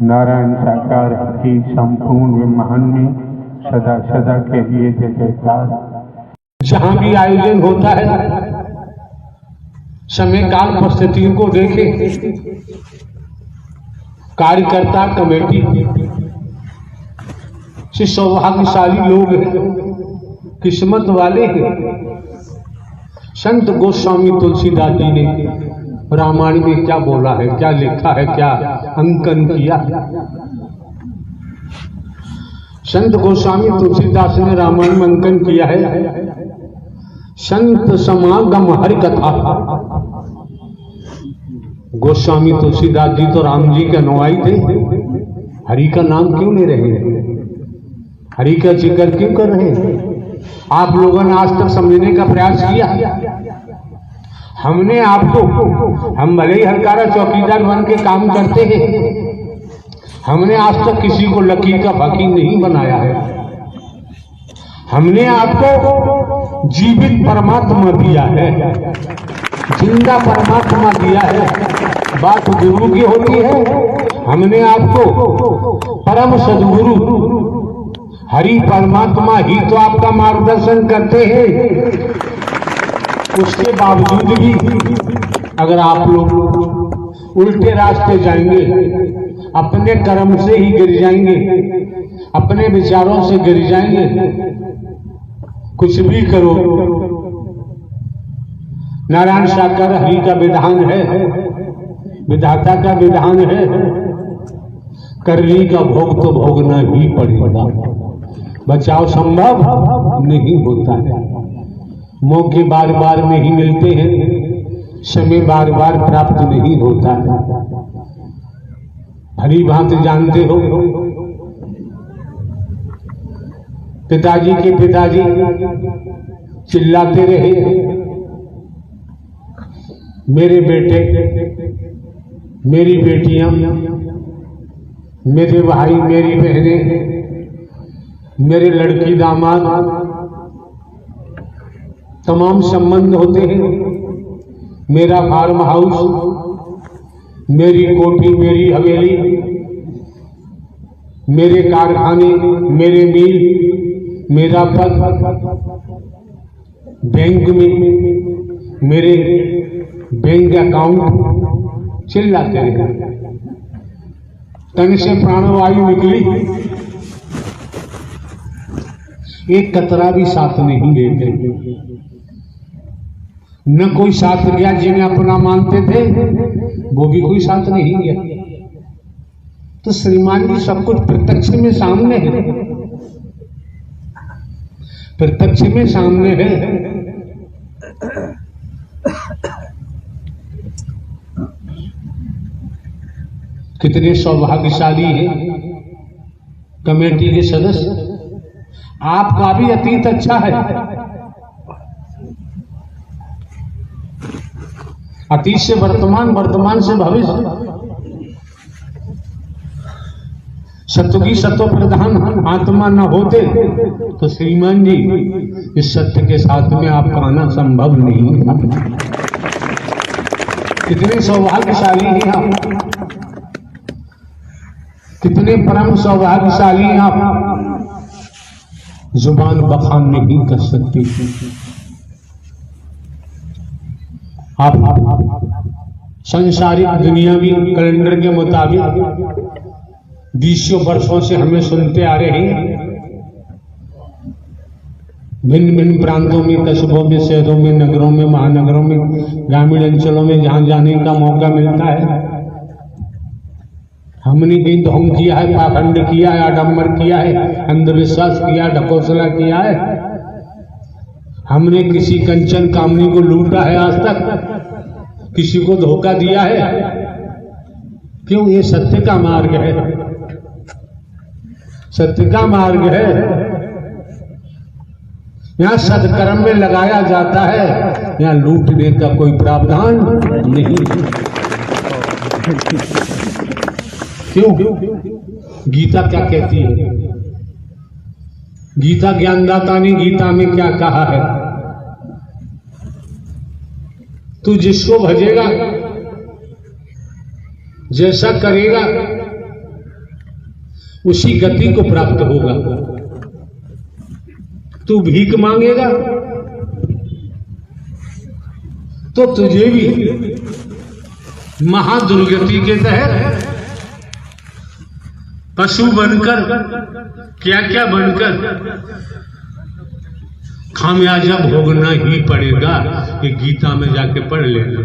नारायण साकार की संपूर्ण ब्रह्मांड में सदा सदा के लिए जय जयकार। जहां भी आयोजन होता है समय काल परिस्थितियों को देखे कार्यकर्ता कमेटी से सौभाग्यशाली लोग हैं, किस्मत वाले हैं। संत गोस्वामी तुलसीदास जी ने रामायण में क्या बोला है, क्या लिखा है, क्या अंकन किया। संत गोस्वामी तुलसीदास ने रामायण में अंकन किया है, संत समागम हरि कथा। गोस्वामी तुलसीदास जी तो राम जी के अनुयायी थे, हरि का नाम क्यों ले रहे हैं, हरि का जिक्र क्यों कर रहे हैं? आप लोगों ने आज तक समझने का प्रयास किया? हमने आपको, हम भले ही हरकारा चौकीदार बन के काम करते हैं, हमने आज तक किसी को लकीर का फकीर नहीं बनाया है। हमने आपको जीवित परमात्मा दिया है, जिंदा परमात्मा दिया है। बात गुरु की होती है, हमने आपको परम सद्गुरु हरि परमात्मा ही तो आपका मार्गदर्शन करते हैं। उसके बावजूद भी अगर आप लोग उल्टे रास्ते जाएंगे, अपने कर्म से ही गिर जाएंगे, अपने विचारों से गिर जाएंगे, कुछ भी करो, नारायण साकार हरि का विधान है, विधाता का विधान है, करनी का भोग तो भोगना ही पड़ेगा। बचाव संभव नहीं होता है। मौके बार बार नहीं मिलते हैं, समय बार बार प्राप्त नहीं होता है। हरी भांति जानते हो, पिताजी के पिताजी चिल्लाते रहे, मेरे बेटे, मेरी बेटियां, मेरे भाई, मेरी बहनें, मेरे लड़की दामाद, तमाम संबंध होते हैं। मेरा फार्म हाउस, मेरी कोठी, मेरी हवेली, मेरे कारखाने, मेरे मिल, मेरा पद, बैंक में मेरे बैंक अकाउंट, चिल्लाते रहे। तन से प्राणवायु निकली, एक कतरा भी साथ नहीं लेते, न कोई साथ गया। जिन्हें अपना मानते थे वो भी कोई साथ नहीं गया। तो श्रीमान जी सब कुछ प्रत्यक्ष में सामने है, प्रत्यक्ष में सामने है। कितने सौभाग्यशाली हैं कमेटी के सदस्य। आपका भी अतीत अच्छा है, अतीत से वर्तमान, वर्तमान से भविष्य। सत्य की सत्व प्रधान आत्मा न होते तो श्रीमान जी इस सत्य के साथ में आपका आना संभव नहीं था। कितने सौभाग्यशाली हैं आप, कितने परम सौभाग्यशाली हैं आप। जुबान बखान नहीं कर सकती। आप संसारिक दुनियावी कैलेंडर के मुताबिक 20 वर्षों से हमें सुनते आ रहे हैं। भिन्न भिन्न प्रांतों में, कस्बों में, शहरों में, नगरों में, महानगरों में, ग्रामीण अंचलों में जहां जाने का मौका मिलता है, हमने कहीं ढोंग किया है, पाखंड किया है, आडंबर किया है, अंधविश्वास किया, ढकोसला किया है। हमने किसी कंचन कामनी को लूटा है आज तक, किसी को धोखा दिया है। क्यों? ये सत्य का मार्ग है, सत्य का मार्ग है। यहां सत्कर्म में लगाया जाता है, यहां लूटने का कोई प्रावधान नहीं। क्यों? गीता क्या कहती है? गीता ज्ञानदाता ने गीता में क्या कहा है? तू जिसको भजेगा, जैसा करेगा उसी गति को प्राप्त होगा। तू भीख मांगेगा तो तुझे भी महादुर्गति के तहत पशु बनकर क्या क्या बनकर खामियाजा भोगना ही पड़ेगा। कि गीता में जाके पढ़ लेना,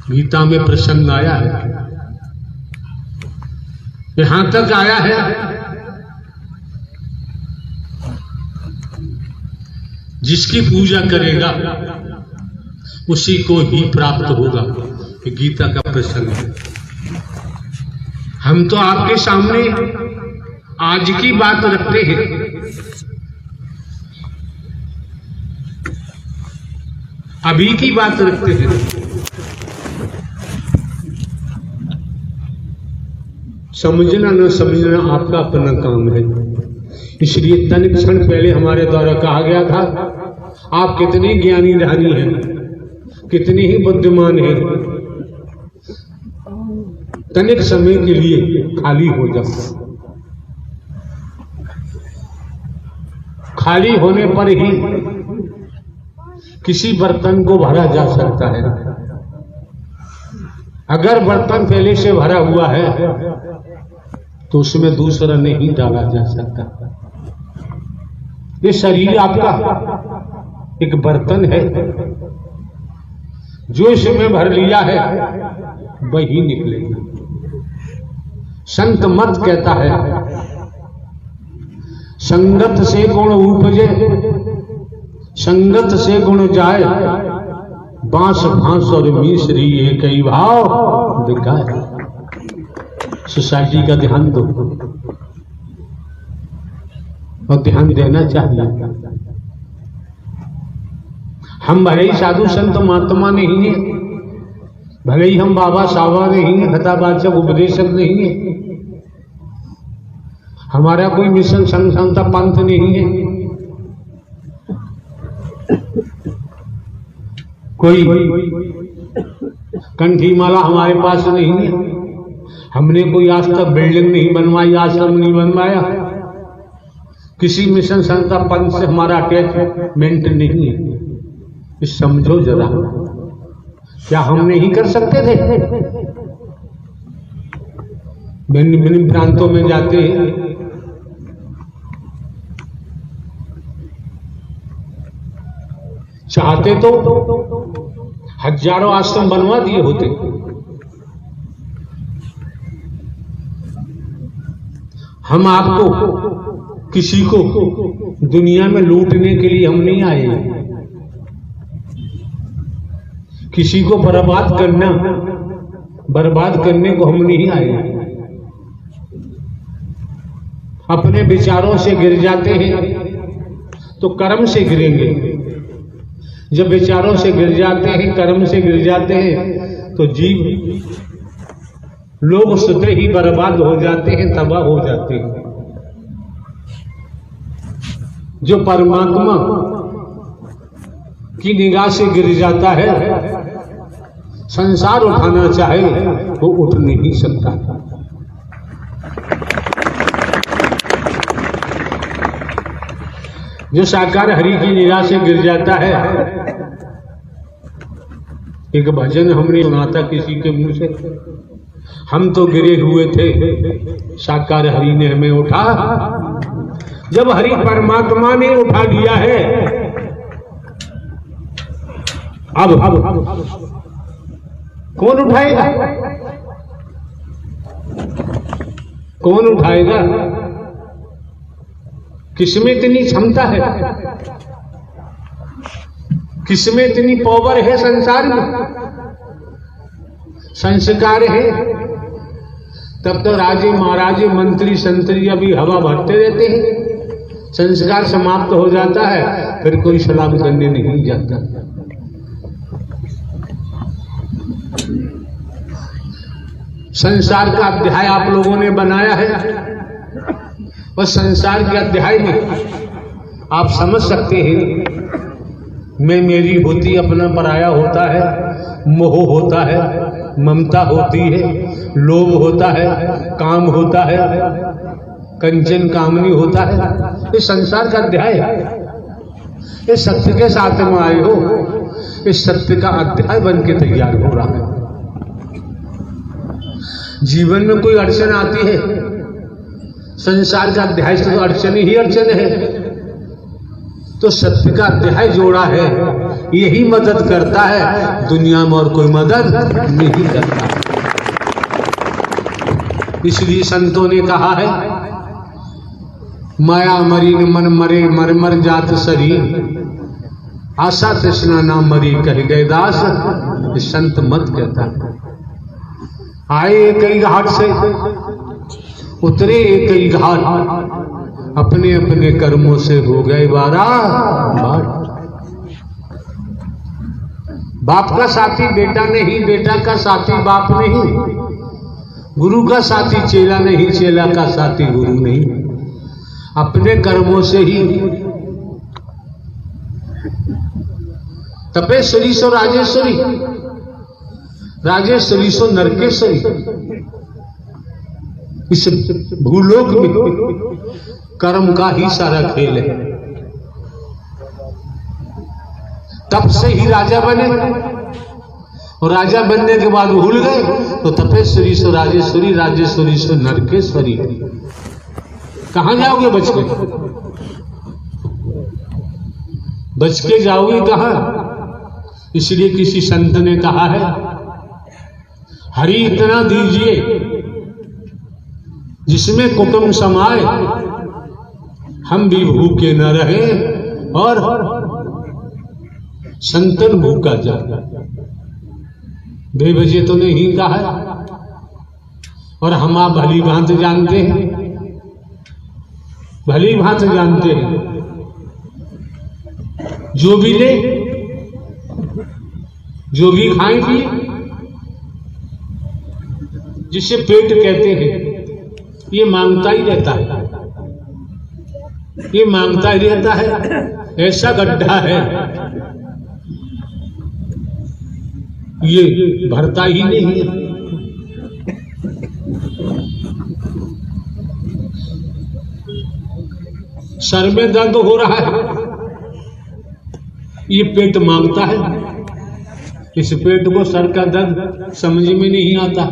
गीता में प्रसंग आया है, यहां तक आया है। जिसकी पूजा करेगा उसी को ही प्राप्त होगा। ये गीता का प्रसंग है। हम तो आपके सामने आज की बात रखते हैं, अभी की बात रखते हैं। समझना न समझना आपका अपना काम है। इसलिए तन क्षण पहले हमारे द्वारा कहा गया था, आप कितने ज्ञानी ध्यानी हैं, कितने ही बुद्धिमान हैं, तनिक समय के लिए खाली हो जाओ। खाली होने पर ही किसी बर्तन को भरा जा सकता है। अगर बर्तन पहले से भरा हुआ है तो उसमें दूसरा नहीं डाला जा सकता। ये शरीर आपका एक बर्तन है, जो इसमें भर लिया है वही निकलेगा। संत मत कहता है, संगत से गुण उपजे, संगत से गुण जाए, बांस भांस और मिश्री एक ही भाव दिखाए। सोसाइटी का ध्यान दो और ध्यान देना चाहिए। हम भले ही साधु संत महात्मा नहीं है, भले ही हम बाबा साहबा नहीं है, कथावाचक उपदेशक नहीं है, हमारा कोई मिशन संघ संस्था पंथ नहीं है, कोई कंठी माला हमारे पास नहीं है, हमने कोई आज तक बिल्डिंग नहीं बनवाई, आश्रम नहीं बनवाया, किसी मिशन संस्था पंथ से हमारा अटैचमेंट नहीं है। इस समझो जरा, क्या हम नहीं कर सकते थे? भिन्न भिन्न प्रांतों में जाते हैं, चाहते तो हजारों आश्रम बनवा दिए होते। हम आपको किसी को दुनिया में लूटने के लिए हम नहीं आए, किसी को बर्बाद करने को हम नहीं आए। अपने विचारों से गिर जाते हैं तो कर्म से गिरेंगे। जब विचारों से गिर जाते हैं, कर्म से गिर जाते हैं तो जीव लोग स्वतः ही बर्बाद हो जाते हैं, तबाह हो जाते हैं। जो परमात्मा की निगाह से गिर जाता है, संसार उठाना चाहे वो उठ नहीं सकता। जो साकार हरि की निगाह से गिर जाता है, एक भजन हमने सुना था किसी के मुंह से, हम तो गिरे हुए थे, साकार हरि ने हमें उठा। जब हरि परमात्मा ने उठा लिया है, अब कौन उठाएगा? कौन उठाएगा? किसमें इतनी क्षमता है, किसमें इतनी पावर है? संसार में संस्कार है, तब तो राजे महाराजे मंत्री संतरी अभी हवा भरते रहते हैं। संस्कार समाप्त हो जाता है, फिर कोई सलाम करने नहीं जाता। संसार का अध्याय आप लोगों ने बनाया है, और संसार के अध्याय में आप समझ सकते हैं, मैं मेरी होती, अपना पराया होता है, मोह होता है, ममता होती है, लोभ होता है, काम होता है, कंचन कामनी होता है। ये संसार का अध्याय है। ये सत्य के साथ में आए हो, इस सत्य का अध्याय बन के तैयार हो रहा है। जीवन में कोई अड़चन आती है, संसार का अध्याय से तो अड़चन ही अड़चन है, तो सत्य का अध्याय जोड़ा है, यही मदद करता है, दुनिया में और कोई मदद नहीं करता। इसलिए संतों ने कहा है, माया मरी न मन मरे, मर मर जात शरीर, आशा तृष्णा ना मरी, कह गए दास, संत मत कहता। आए कई घाट से, उतरे कई घाट, अपने अपने कर्मों से हो गए बारह। बाप का साथी बेटा नहीं, बेटा का साथी बाप नहीं, गुरु का साथी चेला नहीं, चेला का साथी गुरु नहीं, अपने कर्मों से ही। तपेश्वरी सो राजेश्वरी, राजेश्वरी सो नरकेश्वरी। इस भूलोक में कर्म का ही सारा खेल है। तप से ही राजा बने, और राजा बनने के बाद भूल गए, तो तपेश्वरी सो राजेश्वरी, राजेश्वरी सो नरकेश्वरी। कहां जाओगे बच के? बच के जाओगे कहां? इसलिए किसी संत ने कहा है, हरि इतना दीजिए जिसमें कुटुंब समाए, हम भी भूखे न रहे और संतन भूखा जाए। बेवजह तो नहीं कहा है, और हम आप भली भांति जानते हैं, भली भांति जानते हैं। जो भी ले, जो भी खाए पिए, जिसे पेट कहते हैं, ये मांगता ही रहता है, ये मांगता ही रहता है। ऐसा गड्ढा है, ये भरता ही नहीं है। सर में दर्द हो रहा है, ये पेट मांगता है। इस पेट को सर का दर्द समझ में नहीं आता।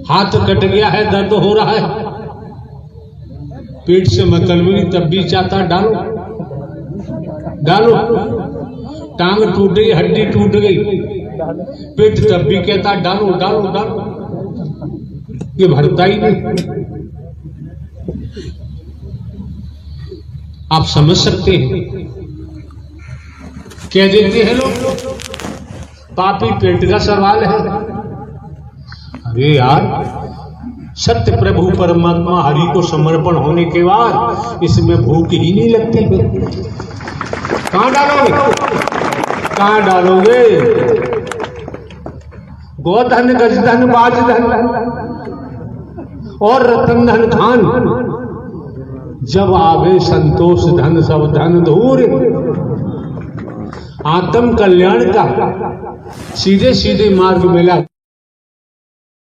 हाथ कट गया है, दर्द हो रहा है, पेट से मतलब नहीं, तब भी चाहता डालो डालो। टांग टूट गई, हड्डी टूट गई, पेट तब भी कहता डालो डालो डालो। ये भरता ही नहीं। आप समझ सकते हैं, कह देते हैं लोग पापी पेट का सवाल है। अरे यार, सत्य प्रभु परमात्मा हरि को समर्पण होने के बाद इसमें भूख ही नहीं लगती। कहां डालोगे, कहां डालोगे? गोधन, गजधन, बाजधन और रतन धन खान, जब आवे संतोष धन सब धन धूर। आत्म कल्याण का सीधे सीधे मार्ग मिला।